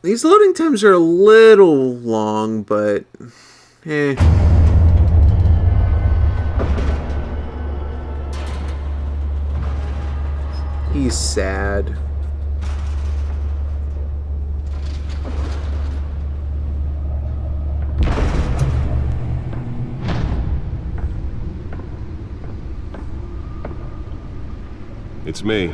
These loading times are a little long, but eh. He's sad. It's me.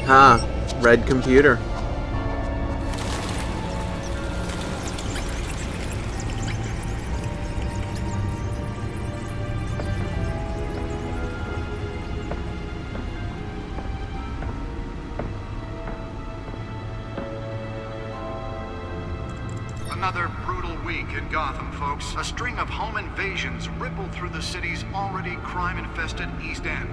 Ah, red computer. Another brutal week in Gotham, folks. A string of home invasions rippled through the city's already crime-infested East End.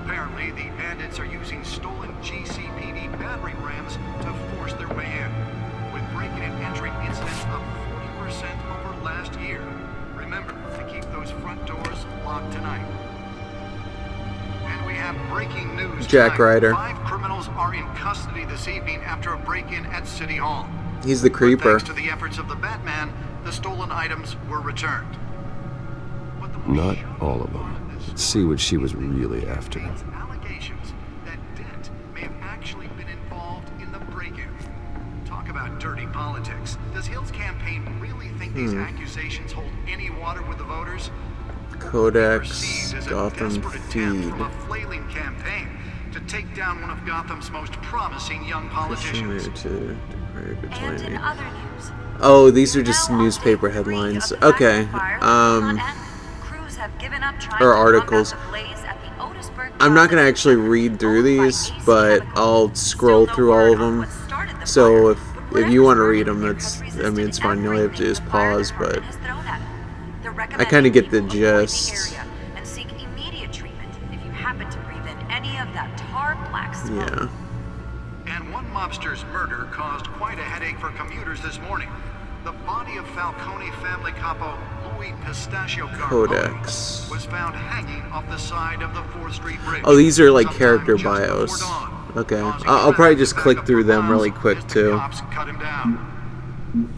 Apparently, the bandits are using stolen GCPD battering rams to force their way in, with break-in and entry incidents up 40% over last year. Remember to keep those front doors locked tonight. And we have breaking news Jack tonight. Ryder. 5 criminals are in custody this evening after a break-in at City Hall. He's the creeper. But thanks to the efforts of the Batman, the stolen items were returned. Not all of them. Let's see what she was really after. Allegations that Dent may have actually been involved in the break-in. Talk about dirty politics. Does Hill's campaign really think these accusations hold any water with the voters? Codex, Perceived as a Gotham desperate attempt feed. from a flailing campaign to take down one of Gotham's most promising young politicians. And in other news, Oh, these are just newspaper headlines. Okay. Or articles. I'm not gonna actually read through these, but I'll scroll through all of them. So if you want to read them, that's, I mean, it's fine. You only have to just pause, but I kind of get the gist. And seek immediate treatment if you happen to breathe in any of that tar black smoke. Yeah. And one mobster's murder caused quite a headache for commuters this morning. The body of Falcone family capo Louis Pistachio Codex. was found hanging off the side of the 4th Street Bridge. Oh, these are like sometime character just before bios. dawn, Okay. causing I'll probably traffic just to click back up through for them miles really quick as the too. cops cut him down.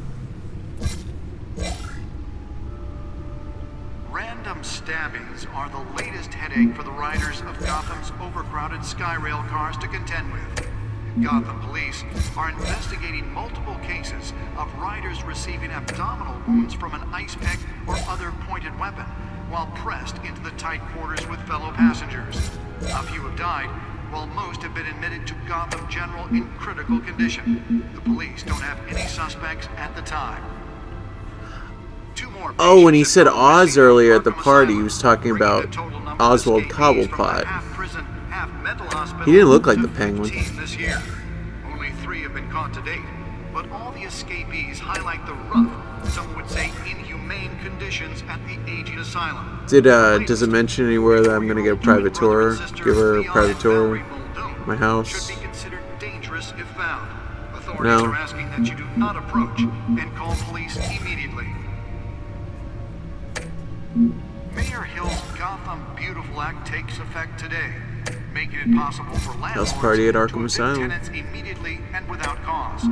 Random stabbings are the latest headache for the riders of Gotham's overcrowded Skyrail cars to contend with. Gotham police are investigating multiple cases of riders receiving abdominal wounds from an ice pick or other pointed weapon while pressed into the tight quarters with fellow passengers. A few have died, while most have been admitted to Gotham General in critical condition. The police don't have any suspects at the time. Oh, when he said Oz earlier at the party, he was talking about Oswald Cobblepot. He didn't look like the Penguin. This year. Only 3 have been caught to date, but all the escapees highlight the rough, some would say inhumane conditions at the aging asylum. Does it mention anywhere that I'm gonna get a private tour? Give her a private tour of my house? Should be considered dangerous if found. Authorities No. are asking that you do not approach and call police immediately. Mayor Hill's Gotham Beautiful Act takes effect today, making it possible for landlords party at to Arkham evict Asylum. tenants immediately and without cause.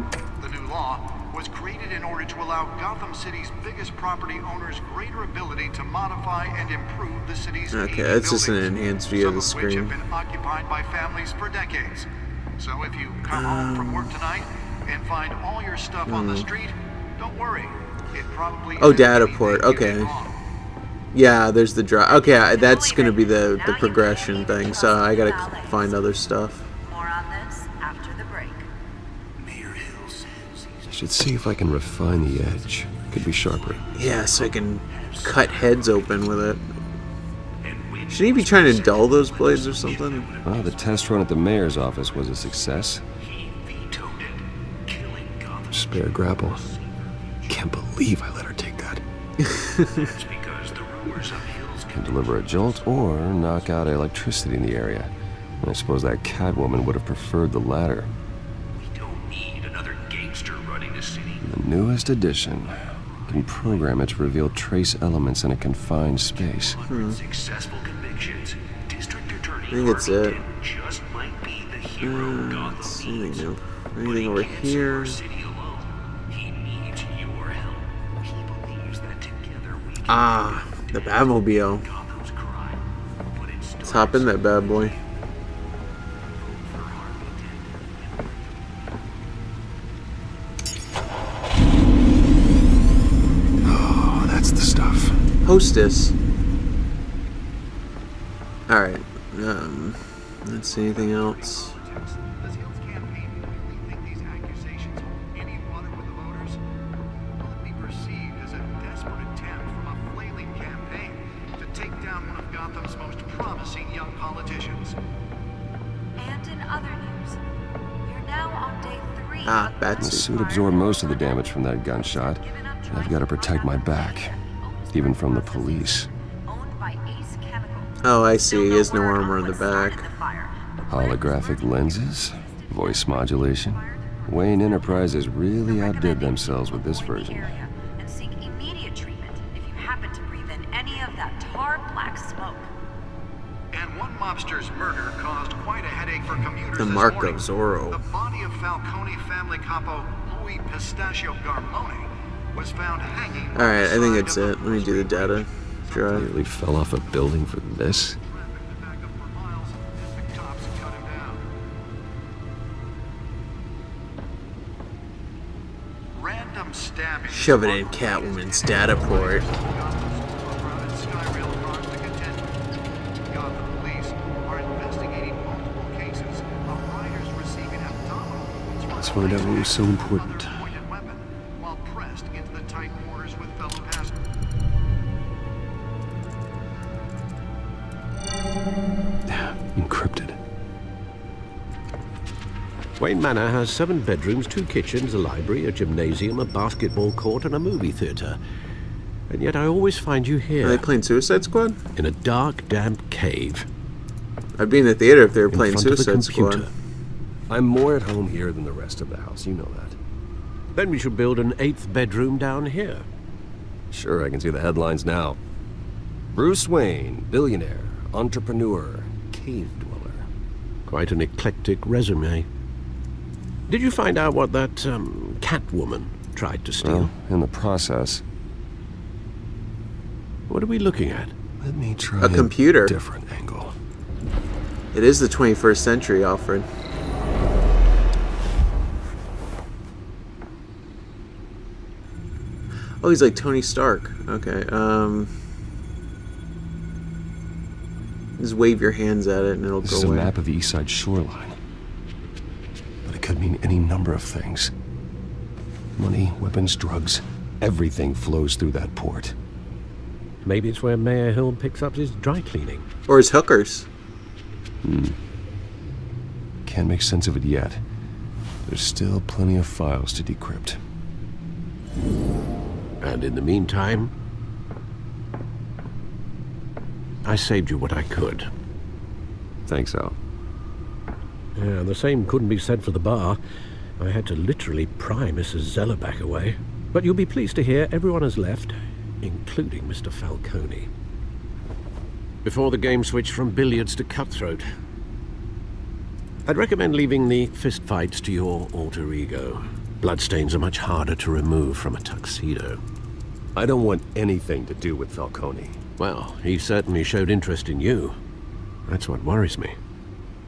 The new law was created in order to allow Gotham City's biggest property owners greater ability to modify and improve the city's Okay, aging that's just an buildings, enhanced view of the some which have screen. been occupied by families for decades. So if you come home from work tonight and find all your stuff on the street, don't worry. It probably Oh, isn't data anything port, you okay. did wrong. Yeah, there's the drive. Okay, that's gonna be the progression thing. So I gotta find other stuff. More on this after the break. Mayor Hill says I should see if I can refine the edge. Could be sharper. Yeah, so I can cut heads open with it. Shouldn't he be trying to dull those blades or something? Ah, the test run at the mayor's office was a success. he vetoed it, killing Gotham. Spare grapple. Can't believe I let her take that. That's because the rumors of Hill's Can deliver a jolt or knock out electricity in the area. I suppose that Catwoman would have preferred the latter. We don't need another gangster running the city. The newest addition. can program it to reveal trace elements in a confined space. Successful convictions. District Attorney I think it's it. just might be the hero Gotham Let's see needs. anything over here. City alone. He needs your help. He believes that together we can Ah, the Batmobile. Gotham's crime. But it Let's hop in that bad boy. Oh, that's the stuff. Hostess. Alright. Let's see anything else. Does Hill's campaign really think these accusations hold any water with the voters? Will it be perceived as a desperate attempt from a flailing campaign to take down one of Gotham's most promising young politicians? And in other news, we're now on day 3 Ah, of bat The suit. suit absorbed most of the damage from that gunshot. And I've got to protect my back, even from the police. Owned by Ace Chemical. Oh, I see. He has no Word armor on on the what started back. the fire. Holographic lenses, voice modulation. Wayne Enterprises really outdid themselves with this version. And seek immediate treatment if you happen to breathe in any of that tar black smoke. And one mobster's murder caused quite a headache for commuters The this Mark morning. of Zorro. The body of Falcone family capo Louis Pistachio Garmone was found hanging. Alright, I think outside it's of it. Let me do the data drive. Nearly fell off a building for this. Traffic backed up for miles as the cops cut him down. Random stabbings. Shove it in Catwoman's data port. Overcrowded Skyrail cars to contend with. Gotham police are investigating multiple cases of riders receiving abdominal wounds from Let's find out what was so important. another pointed weapon while pressed into the tight quarters with fellow passengers. Encrypted. Wayne Manor has 7 bedrooms, 2 kitchens, a library, a gymnasium, a basketball court, and a movie theater. And yet I always find you Are here, they playing Suicide Squad? in a dark, damp cave, I'd be in the theater if they were in playing front of the Suicide computer. Squad. I'm more at home here than the rest of the house, you know that. Then we should build an 8th bedroom down here. Sure, I can see the headlines now. Bruce Wayne, billionaire, entrepreneur, cave dweller. Quite an eclectic resume. Did you find out what that, Catwoman tried to steal? Well, in the process, What are we looking at? let me try A computer. different angle. It is the 21st century, Alfred. Oh, he's like Tony Stark. Okay, just wave your hands at it and it'll This go is a away. map of the east side shoreline. But it could mean any number of things. Money, weapons, drugs, everything flows through that port. Maybe it's where Mayor Hill picks up his dry cleaning. Or his hookers. Can't make sense of it yet. There's still plenty of files to decrypt. And in the meantime, I saved you what I could. Thanks, Al. Yeah, the same couldn't be said for the bar. I had to literally pry Mrs. Zellerback away. But you'll be pleased to hear everyone has left, including Mr. Falcone. Before the game switched from billiards to cutthroat. I'd recommend leaving the fistfights to your alter ego. Bloodstains are much harder to remove from a tuxedo. I don't want anything to do with Falcone. Well, he certainly showed interest in you. That's what worries me.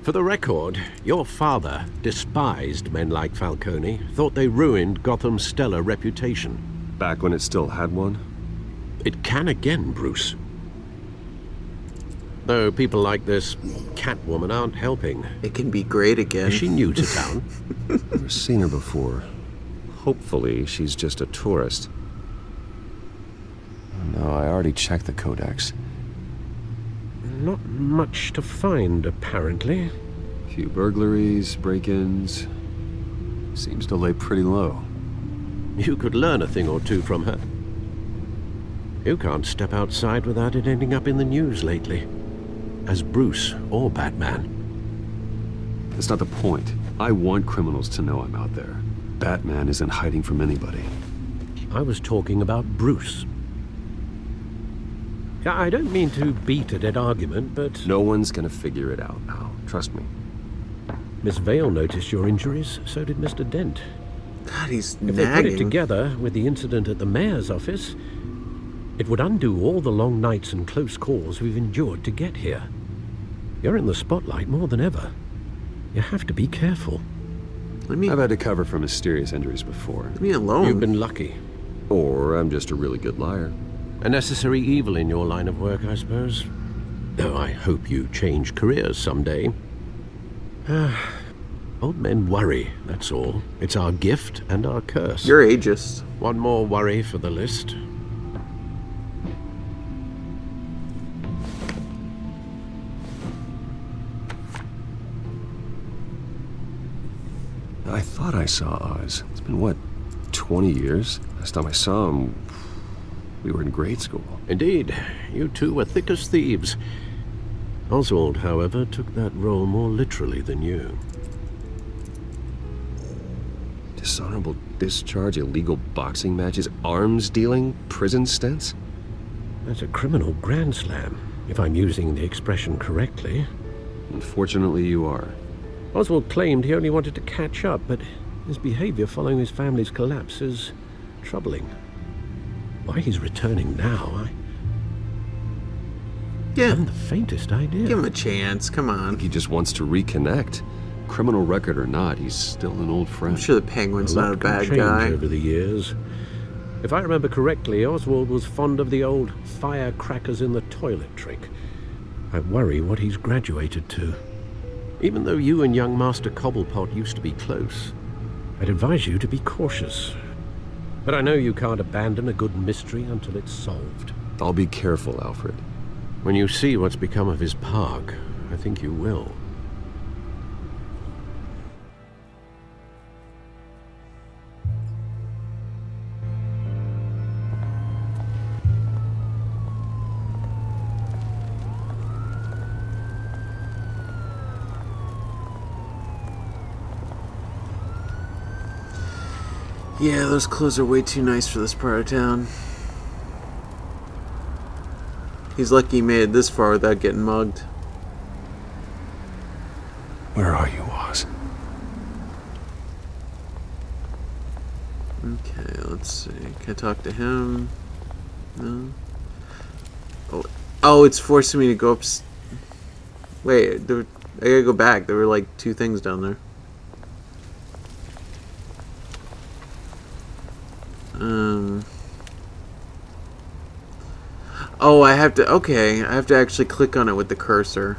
For the record, your father despised men like Falcone, thought they ruined Gotham's stellar reputation. Back when it still had one? It can again, Bruce. Though people like this Catwoman aren't helping. It can be great again. Is she new to town? Never seen her before. Hopefully, she's just a tourist. No, I already checked the codex. Not much to find, apparently. Few burglaries, break-ins. Seems to lay pretty low. You could learn a thing or two from her. You can't step outside without it ending up in the news lately. As Bruce or Batman. That's not the point. I want criminals to know I'm out there. Batman isn't hiding from anybody. I was talking about Bruce. Yeah, I don't mean to beat a dead argument, but No one's gonna figure it out, Al. Trust me. Miss Vale noticed your injuries, so did Mr. Dent. God, he's If they put it nagging. together with the incident at the mayor's office, it would undo all the long nights and close calls we've endured to get here. You're in the spotlight more than ever. You have to be careful. I've had to cover for mysterious injuries before. Leave me alone. You've been lucky. Or I'm just a really good liar. A necessary evil in your line of work, I suppose. Though I hope you change careers someday. Old men worry, that's all. It's our gift and our curse. You're ageist. One more worry for the list. I thought I saw Oz. It's been, what, 20 years? Last time I saw him, we were in grade school. Indeed, you two were thick as thieves. Oswald, however, took that role more literally than you. Dishonorable discharge, illegal boxing matches, arms dealing, prison stints? That's a criminal grand slam, if I'm using the expression correctly. Unfortunately, you are. Oswald claimed he only wanted to catch up, but his behavior following his family's collapse is troubling. Why he's returning now, I haven't the faintest idea. Give him a chance. Come on. He just wants to reconnect. Criminal record or not, he's still an old friend. I'm sure the Penguin's not a lot can bad change guy. over the years. If I remember correctly, Oswald was fond of the old firecrackers in the toilet trick. I worry what he's graduated to. Even though you and young Master Cobblepot used to be close, I'd advise you to be cautious. But I know you can't abandon a good mystery until it's solved. I'll be careful, Alfred. When you see what's become of his park, I think you will. Yeah, those clothes are way too nice for this part of town. He's lucky he made it this far without getting mugged. Where are you, Oz? Okay, let's see. Can I talk to him? No. Oh, it's forcing me to go up. Wait, I gotta go back. There were like two things down there. Oh, I have to. Okay, I have to actually click on it with the cursor.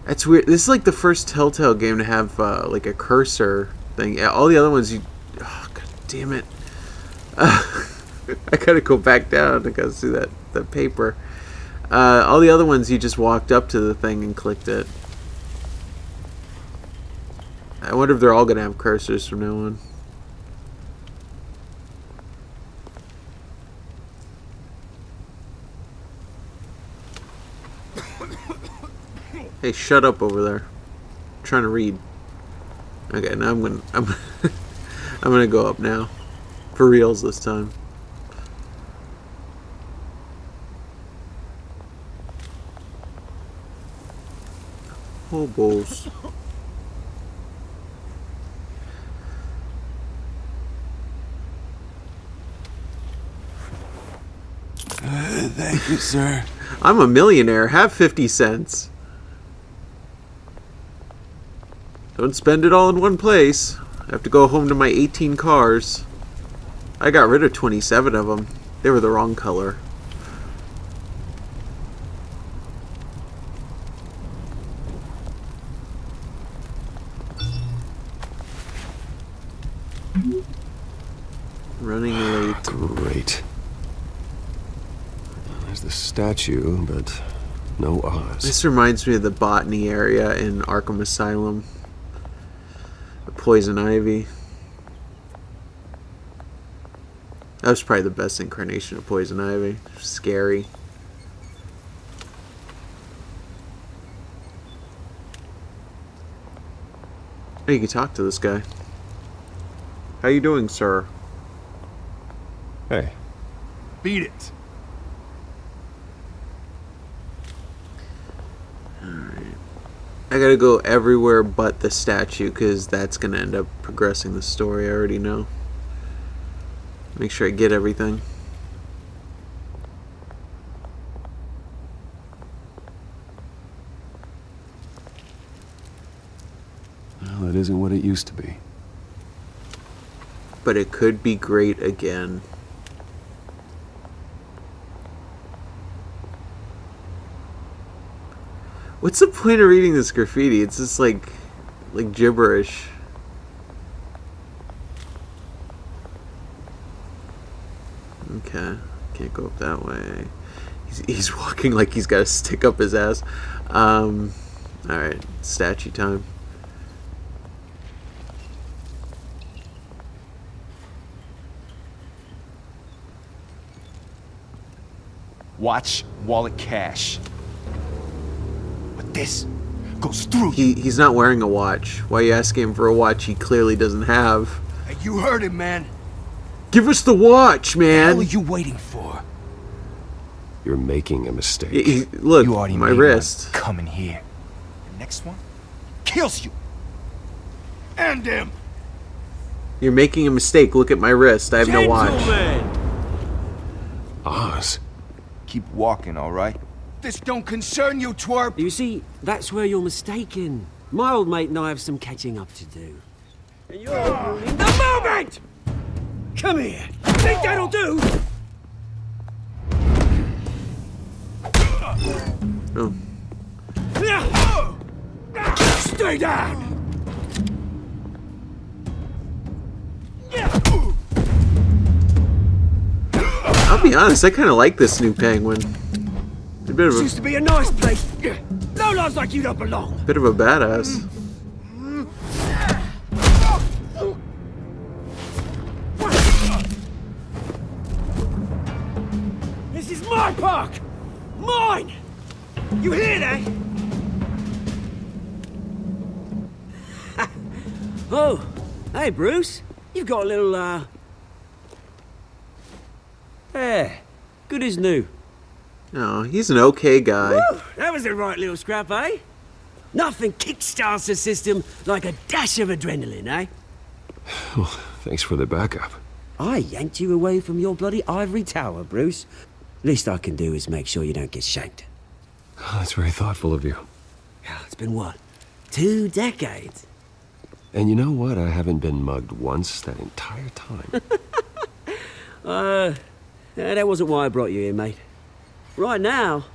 That's weird. This is like the first Telltale game to have like a cursor thing. Yeah, all the other ones you. Oh, god damn it! I gotta go back down. I gotta see that paper. All the other ones you just walked up to the thing and clicked it. I wonder if they're all gonna have cursors from now on. Hey, shut up over there. I'm trying to read. Okay, now I'm gonna go up now. For reals this time. Hobos. Thank you, sir. I'm a millionaire. Have 50 cents. Don't spend it all in one place. I have to go home to my 18 cars. I got rid of 27 of them. They were the wrong color. Running late. Great. There's the statue, but no Oz. This reminds me of the botany area in Arkham Asylum. The poison ivy. That was probably the best incarnation of poison ivy. Scary. Hey, you can talk to this guy. How you doing, sir? Hey, Beat it. I gotta go everywhere but the statue, because that's gonna end up progressing the story. I already know. Make sure I get everything. well, it isn't what it used to be. But it could be great again. What's the point of reading this graffiti? It's just like gibberish. Okay, can't go up that way. He's walking like he's got a stick up his ass. Alright, statue time. Watch, wallet, cash. But this goes through. He's not wearing a watch. Why are you asking him for a watch he clearly doesn't have? Hey, you heard him, man. Give us the watch, What the hell are man! you waiting for? You're making a mistake. Look, You already my made wrist. one coming here. The next one kills you. And him. You're making a mistake. Look at my wrist. I have no watch. Oz. Keep walking, all right? This don't concern you, twerp. You see, that's where you're mistaken. My old mate and I have some catching up to do. And you're ruining the moment! Come here. Think that'll do? Oh. Stay down! I'll be honest, I kind of like this new penguin. A bit of Used to be a nice place. No lives like you don't belong. a badass. This is my park! Mine! You hear that? Oh, hey Bruce. You've got a little, Yeah, good as new. Oh, he's an okay guy. Woo, that was a right little scrap, eh? Nothing kickstarts the system like a dash of adrenaline, eh? Thanks for the backup. I yanked you away from your bloody ivory tower, Bruce. Least I can do is make sure you don't get shanked. Oh, that's very thoughtful of you. It's been what? 2 decades? And you know what? I haven't been mugged once that entire time. That wasn't why I brought you here, mate. Right now,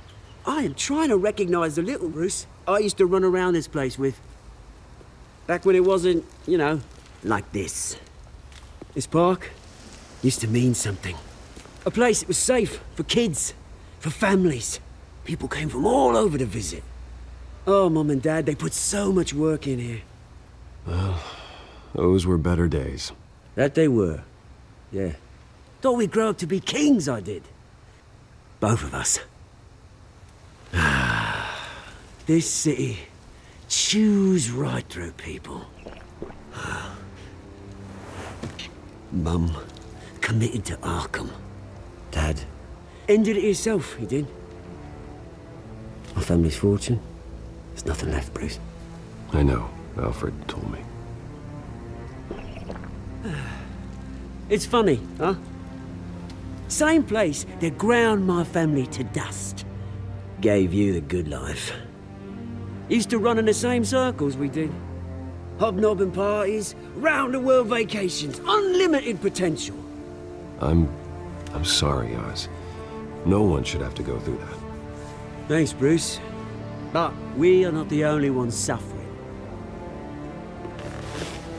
I am trying to recognize the little Bruce I used to run around this place with. Back when it wasn't, you know, like this. This park used to mean something. A place that was safe for kids, for families. People came from all over to visit. Oh, Mum and Dad, they put so much work in here. Those were better days. That they were. Yeah. Thought we'd grow up to be kings, I did. Both of us. This city chews right through people. Mum committed to Arkham. Dad ended it himself, he did. My family's fortune. There's nothing left, Bruce. I know. Alfred told me. It's funny, huh? Same place that ground my family to dust. Gave you the good life. Used to run in the same circles we did. Hobnobbing parties, round-the-world vacations, unlimited potential. I'm sorry, Oz. No one should have to go through that. Thanks, Bruce. But we are not the only ones suffering.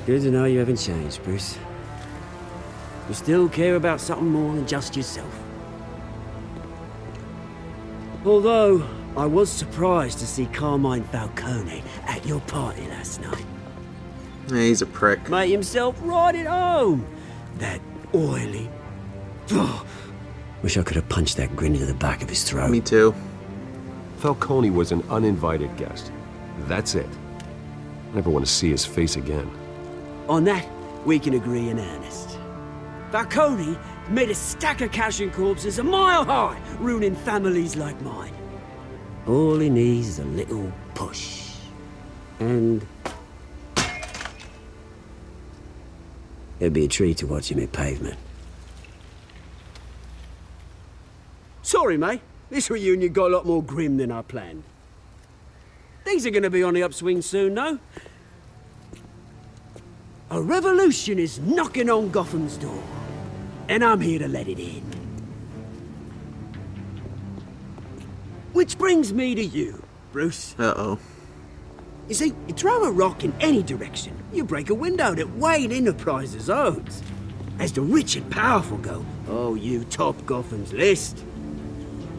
Good to know you haven't changed, Bruce. You still care about something more than just yourself. Although, I was surprised to see Carmine Falcone at your party last night. Yeah, he's a prick. Made himself right at home. That oily... Wish I could have punched that grin into the back of his throat. Me too. Falcone was an uninvited guest. That's it. I never want to see his face again. On that, we can agree in earnest. Falcone made a stack of cash and corpses a mile high, ruining families like mine. All he needs is a little push. And it'd be a treat to watch him hit pavement. Sorry, mate. This reunion got a lot more grim than I planned. Things are gonna be on the upswing soon, though. A revolution is knocking on Gotham's door, and I'm here to let it in. Which brings me to you, Bruce. Uh-oh. You see, you throw a rock in any direction, you break a window that Wayne Enterprises owns. As the rich and powerful go, oh, you top Gotham's list.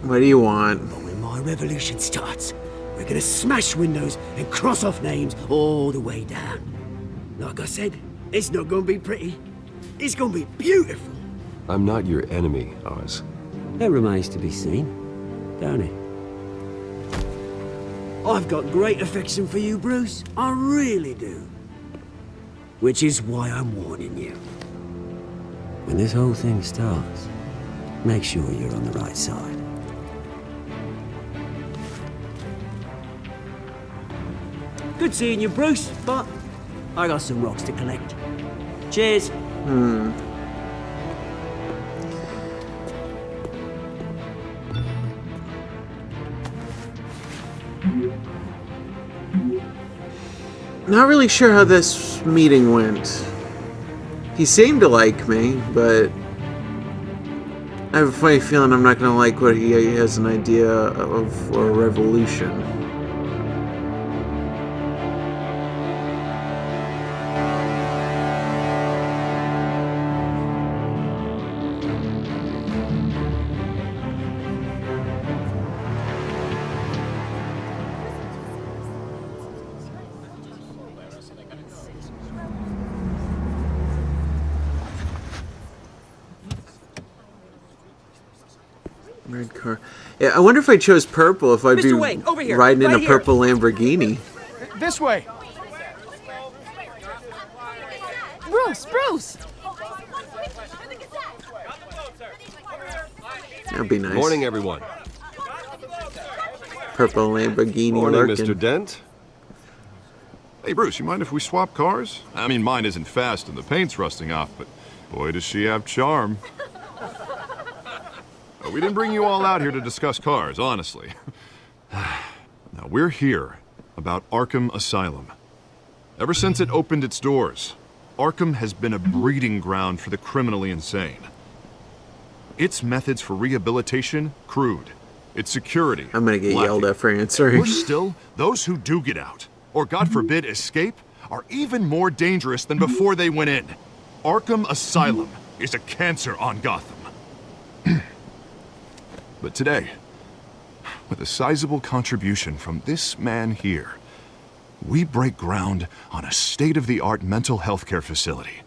What do you want? But when my revolution starts, we're gonna smash windows and cross off names all the way down. Like I said, it's not gonna be pretty. It's gonna be beautiful. I'm not your enemy, Oz. That remains to be seen, don't it? I've got great affection for you, Bruce. I really do. Which is why I'm warning you. When this whole thing starts, make sure you're on the right side. Good seeing you, Bruce, but I got some rocks to collect. Cheers. Not really sure how this meeting went. He seemed to like me, but I have a funny feeling I'm not going to like what he has an idea of for a revolution. Red car. Yeah, I wonder if I chose purple, if I'd be Mr. Wayne, over here, riding in right a here. purple Lamborghini. This way. Bruce! That'd be nice. Morning, everyone. Purple Lamborghini Morning, lurking. Mr. Dent. Hey, Bruce, you mind if we swap cars? I mean, mine isn't fast and the paint's rusting off, but boy, does she have charm. We didn't bring you all out here to discuss cars, honestly. Now, we're here about Arkham Asylum. Ever since it opened its doors, Arkham has been a breeding ground for the criminally insane. Its methods for rehabilitation, crude. Its security, I'm gonna get yelled lacking. at for answering. Worse still, those who do get out, or God forbid escape, are even more dangerous than before they went in. Arkham Asylum is a cancer on Gotham. But today, with a sizable contribution from this man here, we break ground on a state-of-the-art mental health care facility.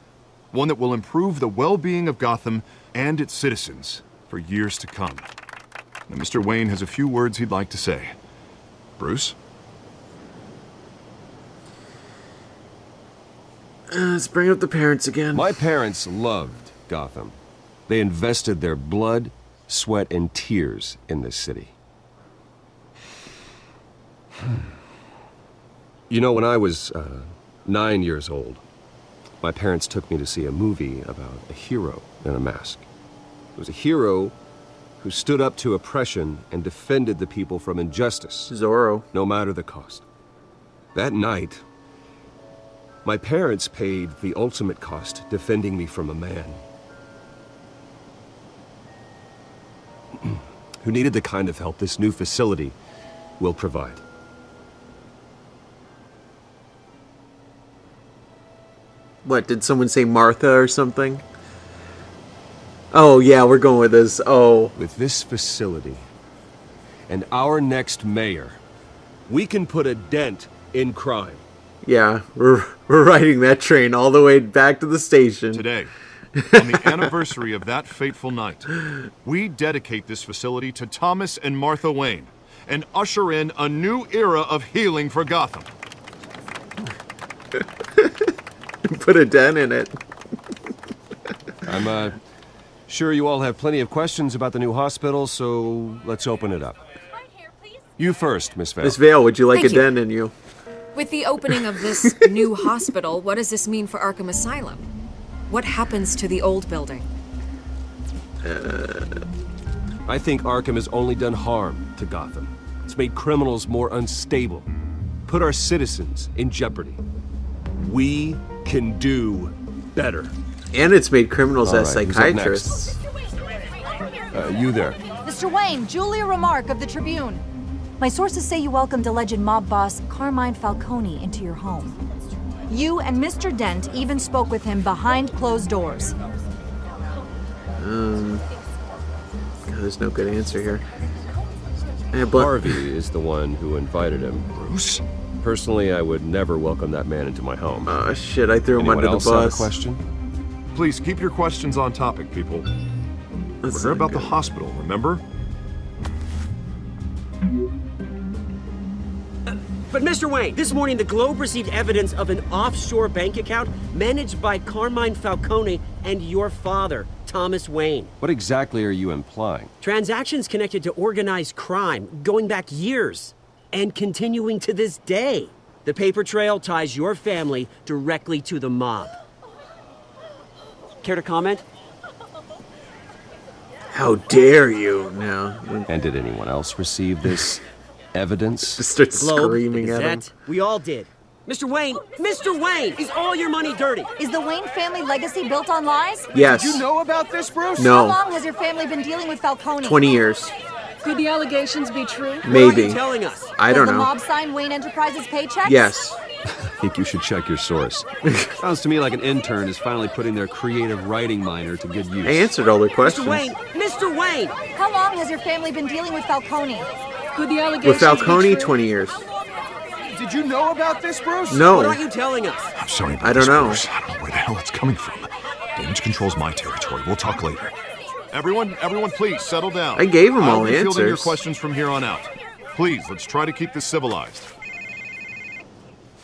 One that will improve the well-being of Gotham and its citizens for years to come. Now, Mr. Wayne has a few words he'd like to say. Bruce? Let's bring up the parents again. My parents loved Gotham. They invested their blood, sweat, and tears in this city. You know, when I was 9 years old, my parents took me to see a movie about a hero in a mask. It was a hero who stood up to oppression and defended the people from injustice, Zorro. no matter the cost. That night, my parents paid the ultimate cost defending me from a man who needed the kind of help this new facility will provide. What, did someone say Martha or something? Oh, yeah, we're going with this. Oh. With this facility and our next mayor, we can put a dent in crime. Yeah, we're riding that train all the way back to the station. Today, on the anniversary of that fateful night, we dedicate this facility to Thomas and Martha Wayne and usher in a new era of healing for Gotham. Put a dent in it. I'm Sure, you all have plenty of questions about the new hospital, so let's open it up. You first, Miss Vale. Miss Vale, would you like Thank a you. den in you? With the opening of this new hospital, what does this mean for Arkham Asylum? What happens to the old building? I think Arkham has only done harm to Gotham. It's made criminals more unstable, put our citizens in jeopardy. We can do better. And it's made criminals All as right, who's up psychiatrists. You there. Mr. Wayne, Julia Remark of the Tribune. My sources say you welcomed alleged mob boss Carmine Falcone into your home. You and Mr. Dent even spoke with him behind closed doors. God, there's no good answer here. Yeah, but Harvey is the one who invited him. Bruce? Personally, I would never welcome that man into my home. oh shit, I threw him Anyone under the else have a bus. question? Please keep your questions on topic, people. That's We're not about the good. hospital, remember? But Mr. Wayne, this morning the Globe received evidence of an offshore bank account managed by Carmine Falcone and your father, Thomas Wayne. What exactly are you implying? Transactions connected to organized crime going back years and continuing to this day. The paper trail ties your family directly to the mob. Care to comment? How dare you now? And did anyone else receive this evidence? Just start Globe, screaming the at him. Gazette, we all did. Mr. Wayne, is all your money dirty? Is the Wayne family legacy built on lies? Yes. You know about this, Bruce? How No. long has your family been dealing with Falcone? 20 years. Could the allegations be true? What are you Maybe. telling us? I don't Does the know. mob sign Wayne Enterprises paychecks? Yes. I think you should check your source. Sounds to me like an intern is finally putting their creative writing minor to good use. I answered all their questions. Mr. Wayne! How long has your family been dealing with Falcone? Could the With allegations Falcone, be true? 20 years. Did you know about this, Bruce? What No. aren't you telling us? I'm sorry about I don't this, know. Bruce. I don't know where the hell it's coming from. Damage control's my territory. We'll talk later. Everyone, please settle down. I gave 'em all I'll be fielding your answers. questions from here on out. Please, let's try to keep this civilized.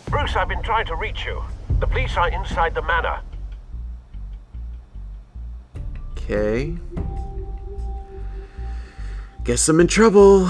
Bruce, I've been trying to reach you. The police are inside the manor. Okay. Guess I'm in trouble.